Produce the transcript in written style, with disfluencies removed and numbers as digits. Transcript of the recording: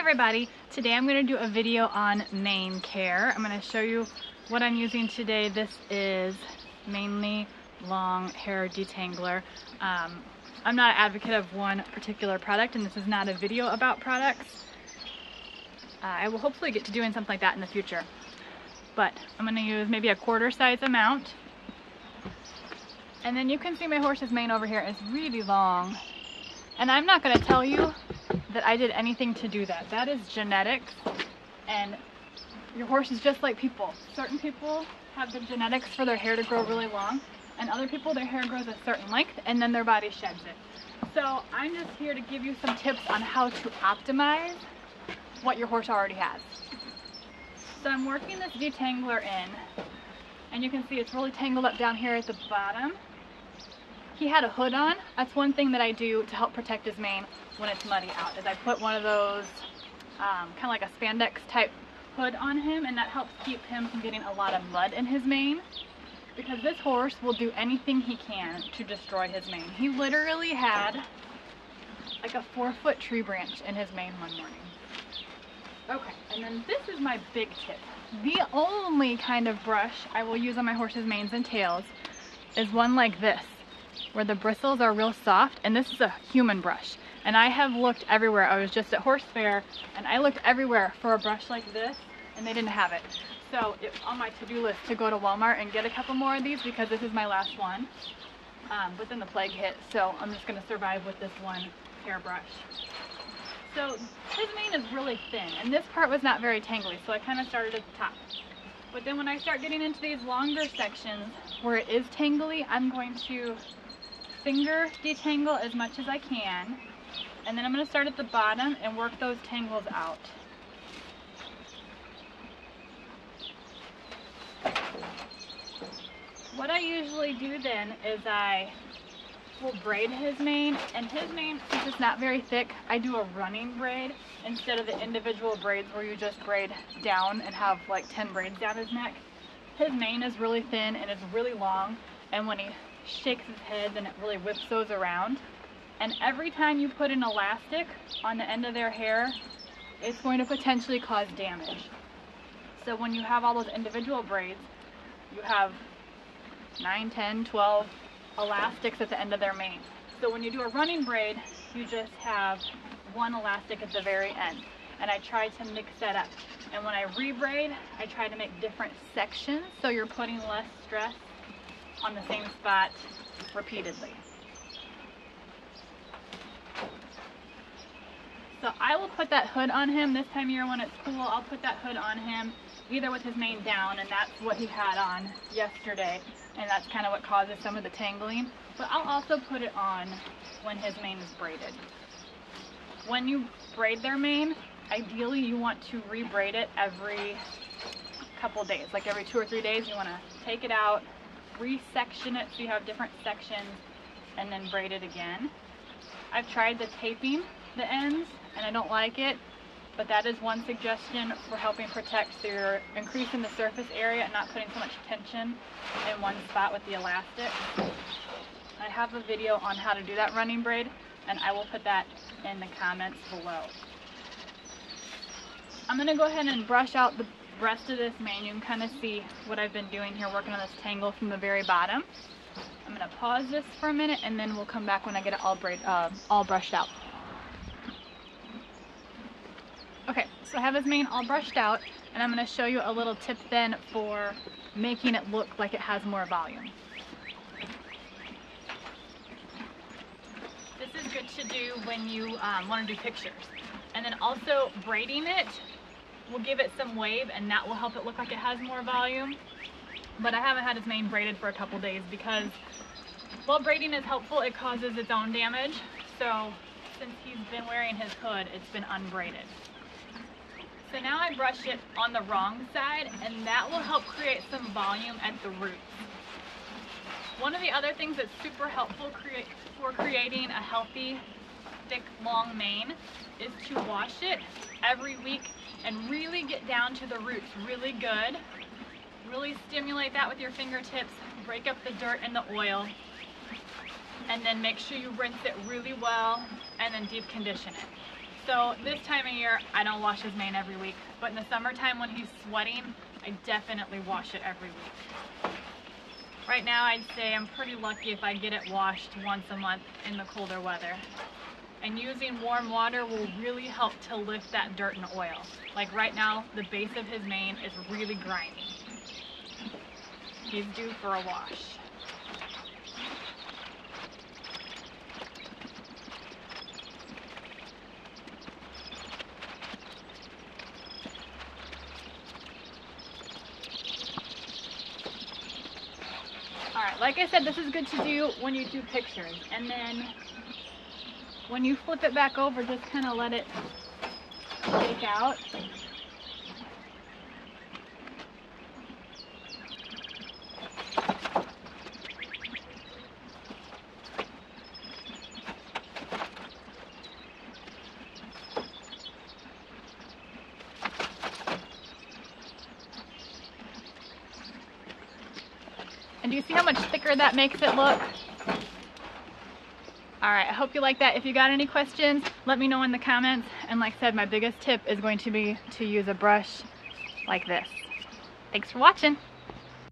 everybody, today I'm going to do a video on mane care. I'm going to show you what I'm using today. This is mainly long hair detangler. I'm not an advocate of one particular product, and this is not a video about products. I will hopefully get to doing something like that in the future, but I'm going to use maybe a quarter size amount. And then you can see my horse's mane over here is really long, and I'm not going to tell you that I did anything to do that. That is genetics, and your horse is just like people. Certain people have the genetics for their hair to grow really long, and other people, their hair grows a certain length and then their body sheds it. So I'm just here to give you some tips on how to optimize what your horse already has. So I'm working this detangler in, and you can see it's really tangled up down here at the bottom. He had a hood on. That's one thing that I do to help protect his mane when it's muddy out, is I put one of those kind of like a spandex type hood on him, and that helps keep him from getting a lot of mud in his mane, because this horse will do anything he can to destroy his mane. He literally had like a 4-foot tree branch in his mane one morning. Okay, and then this is my big tip. The only kind of brush I will use on my horse's manes and tails is one like this, where the bristles are real soft, and this is a human brush. And I have looked everywhere. I was just at horse fair, and I looked everywhere for a brush like this, and they didn't have it. So it's on my to-do list to go to Walmart and get a couple more of these, because this is my last one. But then the plague hit, so I'm just gonna survive with this one hairbrush. So his mane is really thin, and this part was not very tangly, so I kind of started at the top. But then when I start getting into these longer sections where it is tangly, I'm going to finger detangle as much as I can, and then I'm going to start at the bottom and work those tangles out. What I usually do then is I will braid his mane, and his mane, since it's not very thick, I do a running braid instead of the individual braids where you just braid down and have like 10 braids down his neck. His mane is really thin and it's really long, and when he shakes his head, then it really whips those around. And every time you put an elastic on the end of their hair, it's going to potentially cause damage. So when you have all those individual braids, you have 9, 10, 12 elastics at the end of their mane. So when you do a running braid, you just have one elastic at the very end. And I try to mix that up. And when I rebraid, I try to make different sections, so you're putting less stress on the same spot repeatedly. So I will put that hood on him this time of year when it's cool. I'll put that hood on him either with his mane down, and that's what he had on yesterday, and that's kind of what causes some of the tangling. But I'll also put it on when his mane is braided. When you braid their mane, ideally you want to rebraid it every couple days, like every 2 or 3 days. You want to take it out, resection it so you have different sections, and then braid it again. I've tried the taping the ends, and I don't like it, but that is one suggestion for helping protect, so you're increasing the surface area and not putting so much tension in one spot with the elastic. I have a video on how to do that running braid, and I will put that in the comments below. I'm going to go ahead and brush out the rest of this mane. You can kind of see what I've been doing here, working on this tangle from the very bottom. I'm going to pause this for a minute, and then we'll come back when I get it all brushed out. Okay, so I have his mane all brushed out, and I'm going to show you a little tip then for making it look like it has more volume. This is good to do when you want to do pictures. And then also braiding it will give it some wave, and that will help it look like it has more volume. But I haven't had his mane braided for a couple days, because while braiding is helpful, it causes its own damage. So since he's been wearing his hood, it's been unbraided. So now I brush it on the wrong side, and that will help create some volume at the roots. One of the other things that's super helpful for creating a healthy, thick, long mane is to wash it every week and really get down to the roots really good. Really stimulate that with your fingertips, break up the dirt and the oil, and then make sure you rinse it really well and then deep condition it. So this time of year, I don't wash his mane every week, but in the summertime when he's sweating, I definitely wash it every week. Right now, I'd say I'm pretty lucky if I get it washed once a month in the colder weather. And using warm water will really help to lift that dirt and oil. Like right now, the base of his mane is really grimy. He's due for a wash. Alright, like I said, this is good to do when you do pictures. And then when you flip it back over, just kind of let it shake out. And do you see how much thicker that makes it look? Alright, I hope you like that. If you got any questions, let me know in the comments. And like I said, my biggest tip is going to be to use a brush like this. Thanks for watching.